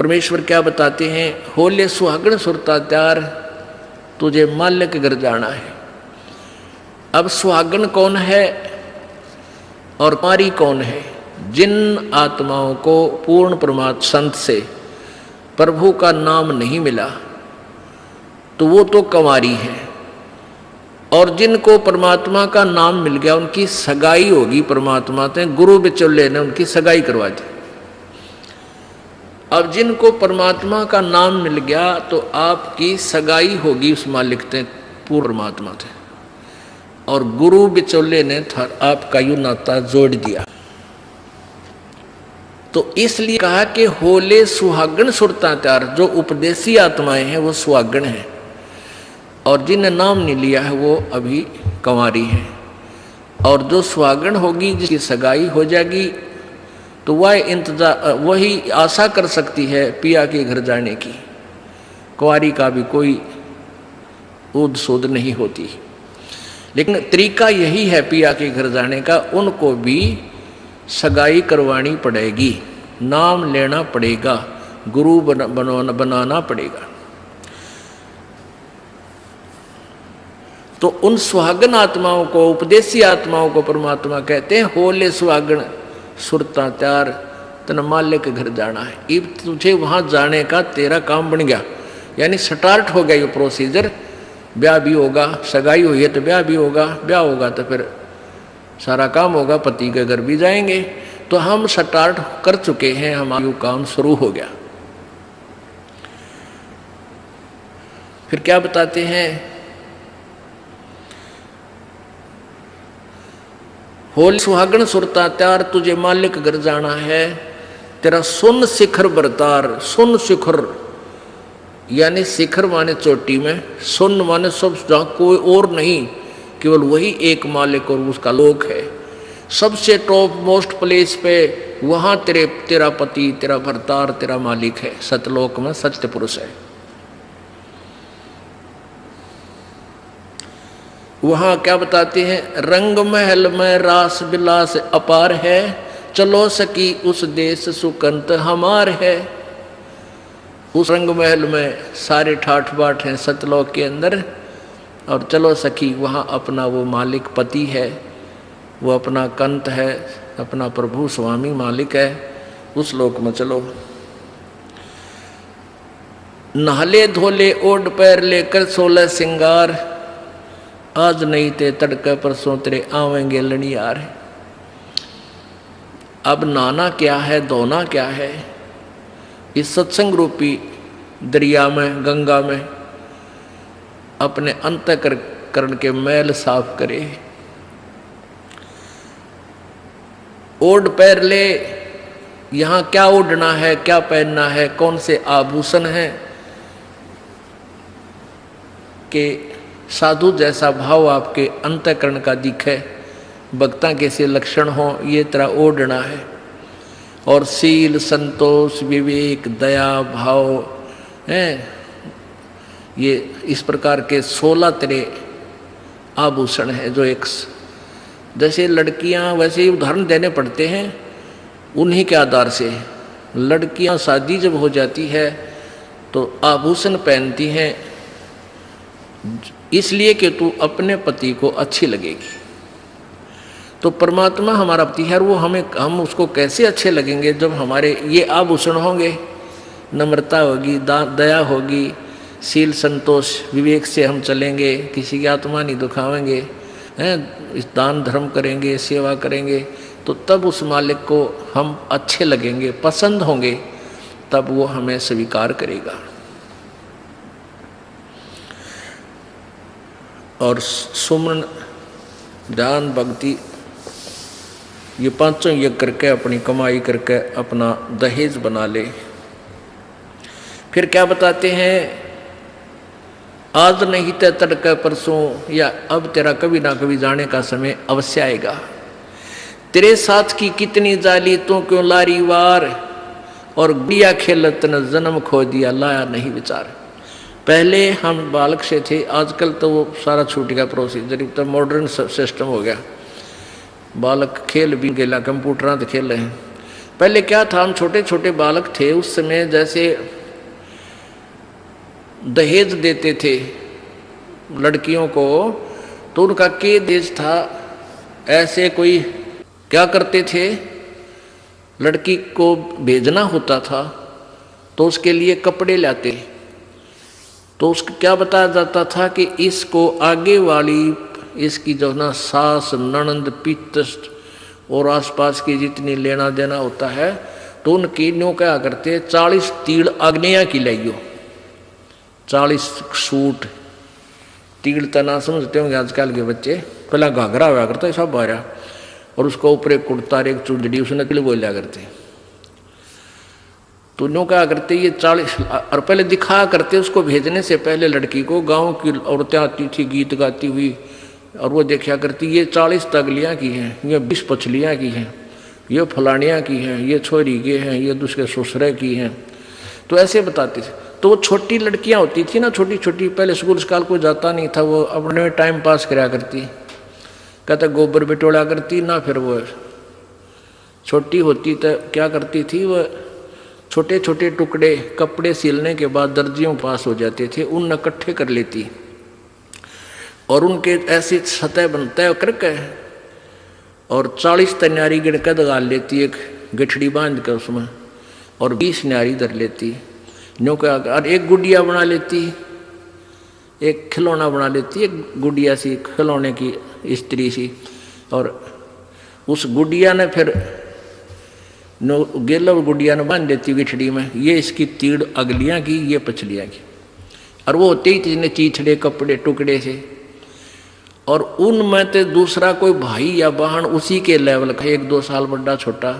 परमेश्वर क्या बताते हैं, होले सुहागण सुरता त्यार तुझे माल्य के घर जाना है। अब सुहागण कौन है और कुंवारी कौन है? जिन आत्माओं को पूर्ण परमात्मा संत से प्रभु का नाम नहीं मिला तो वो तो कुंवारी है, और जिनको परमात्मा का नाम मिल गया उनकी सगाई होगी परमात्मा से, गुरु बिचौले ने उनकी सगाई करवा दी। अब जिनको परमात्मा का नाम मिल गया तो आपकी सगाई होगी उस मालिक से, पूर्ण परमात्मा से, और गुरु बिचौले ने आपका यू नाता जोड़ दिया। तो इसलिए कहा कि होले सुहागण सुरता त्यार, जो उपदेशी आत्माएं हैं वो सुहागण हैं, और जिन्हें नाम नहीं लिया है वो अभी कुंवारी हैं। और जो सुहागण होगी जिसकी सगाई हो जाएगी तो वह इंतजार वही आशा कर सकती है पिया के घर जाने की। कुंवारी का भी कोई ऊद सूद नहीं होती, लेकिन तरीका यही है पिया के घर जाने का, उनको भी सगाई करवानी पड़ेगी, नाम लेना पड़ेगा, गुरु बनाना पड़ेगा। तो उन सुहागन आत्माओं को, उपदेशी आत्माओं को परमात्मा कहते हैं होले सुहागण सुरता त्यार तन माल्य के घर जाना है। अब तुझे वहां जाने का तेरा काम बन गया, यानी स्टार्ट हो गया ये प्रोसीजर। ब्याह भी होगा, सगाई हुई है तो ब्याह भी होगा, ब्याह होगा तो फिर सारा काम होगा, पति के घर भी जाएंगे। तो हम स्टार्ट कर चुके हैं, हमारा काम शुरू हो गया। फिर क्या बताते हैं, होल सुहागण सुरता त्यार तुझे मालिक घर जाना है, तेरा सुन शिखर बरतार। सुन शिखर यानी शिखर माने चोटी में, सुन माने सब जहाँ कोई और नहीं, केवल वही एक मालिक और उसका लोक है। सबसे टॉप मोस्ट प्लेस पे वहाँ तेरा पति, तेरा भरतार, तेरा मालिक है। सतलोक में सत्य पुरुष है। वहाँ क्या बताते हैं, रंग महल में रास विलास अपार है, चलो सकी उस देश सुकंत हमार है। उस रंग महल में सारे ठाठ बाट हैं सतलोक के अंदर, और चलो सखी वहाँ अपना वो मालिक पति है, वो अपना कंत है, अपना प्रभु स्वामी मालिक है, उस लोक में चलो। नहले धोले ओढ़ पैर लेकर 16 सिंगार, आज नहीं ते तड़के परसों तेरे आवेंगे लड़ियार। अब नहाना क्या है, धोना क्या है, इस सत्संग रूपी दरिया में, गंगा में अपने अंतःकरण के मैल साफ करे। ओढ़ पैर ले, यहाँ क्या ओढ़ना है, क्या पहनना है, कौन से आभूषण हैं कि साधु जैसा भाव आपके अंतःकरण का दिखे, भक्ता के से लक्षण हो, ये तरह ओढ़ना है। और शील, संतोष, विवेक, दया भाव हैं, ये इस प्रकार के 16 तरह आभूषण हैं जो एक जैसे लड़कियां वैसे ही उदाहरण देने पड़ते हैं उन्हीं के आधार से। लड़कियां शादी जब हो जाती है तो आभूषण पहनती हैं इसलिए कि तू अपने पति को अच्छी लगेगी। तो परमात्मा हमारा पति है, वो हम उसको कैसे अच्छे लगेंगे जब हमारे ये आभूषण होंगे। नम्रता होगी, दया होगी, शील, संतोष, विवेक से हम चलेंगे, किसी की आत्मा नहीं दुखावेंगे, हैं, इस दान धर्म करेंगे, सेवा करेंगे, तो तब उस मालिक को हम अच्छे लगेंगे, पसंद होंगे, तब वो हमें स्वीकार करेगा। और सुमन, ध्यान, भक्ति, ये पांचों यज्ञ करके अपनी कमाई करके अपना दहेज बना ले। फिर क्या बताते हैं, आज नहीं तो तड़के परसों, या अब तेरा कभी ना कभी जाने का समय अवश्य आएगा। तेरे साथ की कितनी जाली तू क्यों लारी वार, और गुड़िया खेलत न जन्म खो दिया लाया नहीं विचार। पहले हम बालक से थे, आजकल तो वो सारा छूट गया प्रोसीजर, तो मॉडर्न सिस्टम हो गया। बालक खेल भी गेला, कंप्यूटर तो खेल रहे हैं। पहले क्या था, हम छोटे छोटे बालक थे उस समय, जैसे दहेज देते थे लड़कियों को, तो उनका के देश था, ऐसे कोई क्या करते थे, लड़की को भेजना होता था तो उसके लिए कपड़े लाते, तो उसको क्या बताया जाता था कि इसको आगे वाली इसकी जो ना सास ननंद पितृष्ट और आसपास की जितनी लेना देना होता है, तो उनकी न्यों क्या करते, 40 तीड़ अग्निया की लाइयो, 40 सूट, तीड़ तना समझते होंगे आजकल के बच्चे, पहला घाघरा हुआ करता है सब बारह, और उसको ऊपर एक कुर्ता एक चुंदड़ी उसने तिल बोलिया करते, तो न्यों क्या करते ये 40, और पहले दिखाया करते उसको भेजने से पहले लड़की को, गांव की औरतें आती थी गीत गाती हुई, और वो देखा करती ये 40 तगलियाँ की हैं, ये 20 पछलियाँ की हैं, ये फलानियाँ की हैं, ये छोरी के हैं, ये दूसरे ससुरे की हैं, तो ऐसे बताते थे। तो वो छोटी लड़कियाँ होती थी ना, छोटी छोटी, पहले स्कूल स्काल कोई जाता नहीं था, वो अपने में टाइम पास कराया करती, कहते गोबर बिटोड़ा करती ना, फिर वो छोटी होती तो क्या करती थी, वो छोटे छोटे टुकड़े कपड़े सिलने के बाद दर्जियों पास हो जाते थे, उन इकट्ठे कर लेती और उनके ऐसी सतह बनता करके, और 40 तन्यारी गिनकर दगाल लेती, एक गठड़ी बांध कर उसमें, और 20 न्यारी धर लेती, न्यों का, और एक गुड़िया बना लेती, एक खिलौना बना लेती, एक गुड़िया सी खिलौने की स्त्री सी, और उस गुड़िया ने फिर गेला गुड़िया ने बांध देती गिठड़ी में, ये इसकी तीड़ अगलियाँ की, ये पछलियाँ की, और वो होते ही जिन्हें चीथड़े कपड़े टुकड़े से, और उनमें तो दूसरा कोई भाई या बहन उसी के लेवल का, 1-2 साल बड़ा छोटा,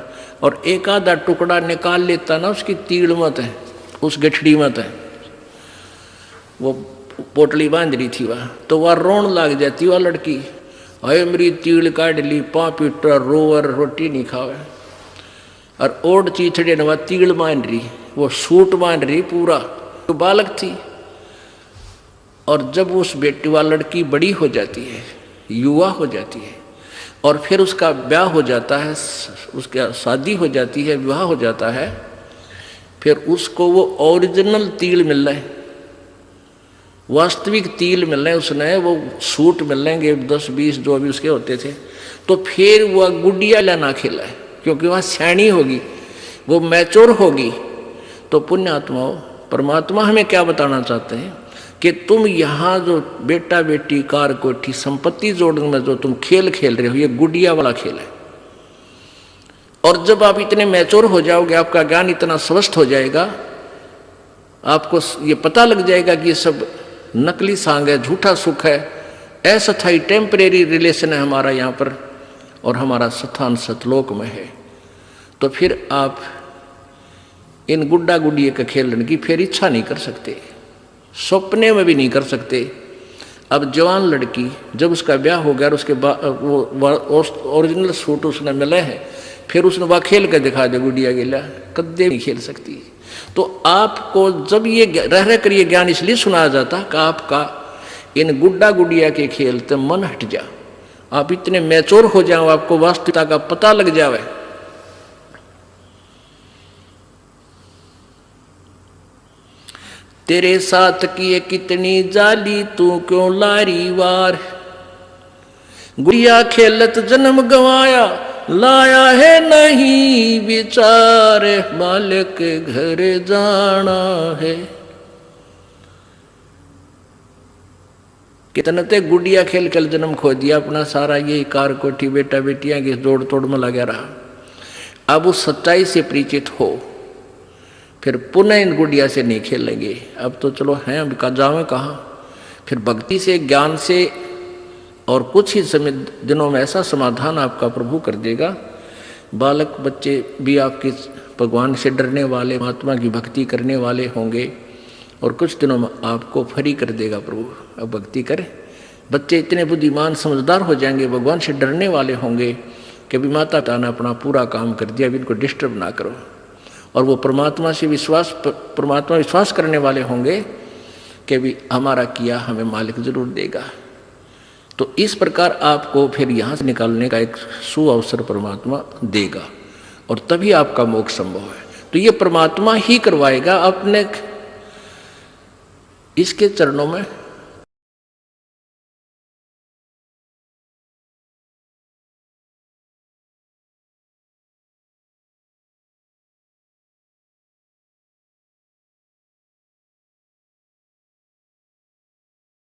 और एक आधा टुकड़ा निकाल लेता ना उसकी तीड़ मत है, उस गठड़ी मत है, वो पोटली बांध रही थी वह, तो वह रोन लग जाती वह लड़की, अरे मेरी तीड़ काट ली, पापीटर रोवर रोटी नहीं खावे, और ओढ़ चीथड़े ने वह तीड़ बांध रही, वो सूट बांध रही पूरा, तो बालक थी। और जब उस बेटी वाली लड़की बड़ी हो जाती है, युवा हो जाती है, और फिर उसका ब्याह हो जाता है, उसका शादी हो जाती है, विवाह हो जाता है, फिर उसको वो ओरिजिनल तिल मिल रहा है, वास्तविक तिल मिल रहे हैं, उसने वो सूट मिल लेंगे 10-20 जो भी उसके होते थे, तो फिर वह गुड़िया लेना खेला है, क्योंकि वह सैनी होगी, वो मैच्योर होगी। तो पुण्यात्माओं, परमात्मा हमें क्या बताना चाहते हैं कि तुम यहाँ जो बेटा बेटी कार कोठी संपत्ति जोड़ने में जो तुम खेल खेल रहे हो, ये गुड़िया वाला खेल है, और जब आप इतने मैच्योर हो जाओगे, आपका ज्ञान इतना स्वस्थ हो जाएगा, आपको ये पता लग जाएगा कि ये सब नकली सांग है, झूठा सुख है, अस्थायी टेम्परेरी रिलेशन है हमारा यहाँ पर, और हमारा स्थान सतलोक में है। तो फिर आप इन गुड्डा गुड़िया का खेलने की फिर इच्छा नहीं कर सकते, सपने में भी नहीं कर सकते। अब जवान लड़की जब उसका ब्याह हो गया और उसके बाद वो ओरिजिनल सूट उसने मिले हैं, फिर उसने वह खेल कर दिखा दे गुड़िया गिला, कदे नहीं खेल सकती। तो आपको जब ये रह रह कर ये ज्ञान इसलिए सुनाया जाता कि आपका इन गुड्डा गुड़िया के खेल से मन हट जा, आप इतने मैच्योर हो जाओ, आपको वास्तविकता का पता लग जावे। तेरे साथ किए कितनी जाली, तू क्यों लारी वार, गुड़िया खेलत जन्म गवाया, लाया है नहीं विचार, मालिक के घर जाना है। कितने ते गुड़िया खेल खेल जन्म खो दिया अपना सारा, ये कार कोठी बेटा बेटियां की जोड़ तोड़ में लगा रहा। अब उस सच्चाई से परिचित हो, फिर पुनः इन गुड़िया से नहीं खेलेंगे। अब तो चलो हैं, अब का जावे कहाँ, फिर भक्ति से ज्ञान से और कुछ ही समय दिनों में ऐसा समाधान आपका प्रभु कर देगा। बालक बच्चे भी आपके भगवान से डरने वाले, महात्मा की भक्ति करने वाले होंगे, और कुछ दिनों में आपको फ्री कर देगा प्रभु। अब भक्ति करें, बच्चे इतने बुद्धिमान समझदार हो जाएंगे, भगवान से डरने वाले होंगे कि अभी माता पिता ने अपना पूरा काम कर दिया, अभी इनको डिस्टर्ब ना करो। और वो परमात्मा से विश्वास करने वाले होंगे कि भी हमारा किया हमें मालिक जरूर देगा। तो इस प्रकार आपको फिर यहाँ से निकालने का एक सुअवसर परमात्मा देगा। और तभी आपका मोक्ष संभव है। तो ये परमात्मा ही करवाएगा, अपने इसके चरणों में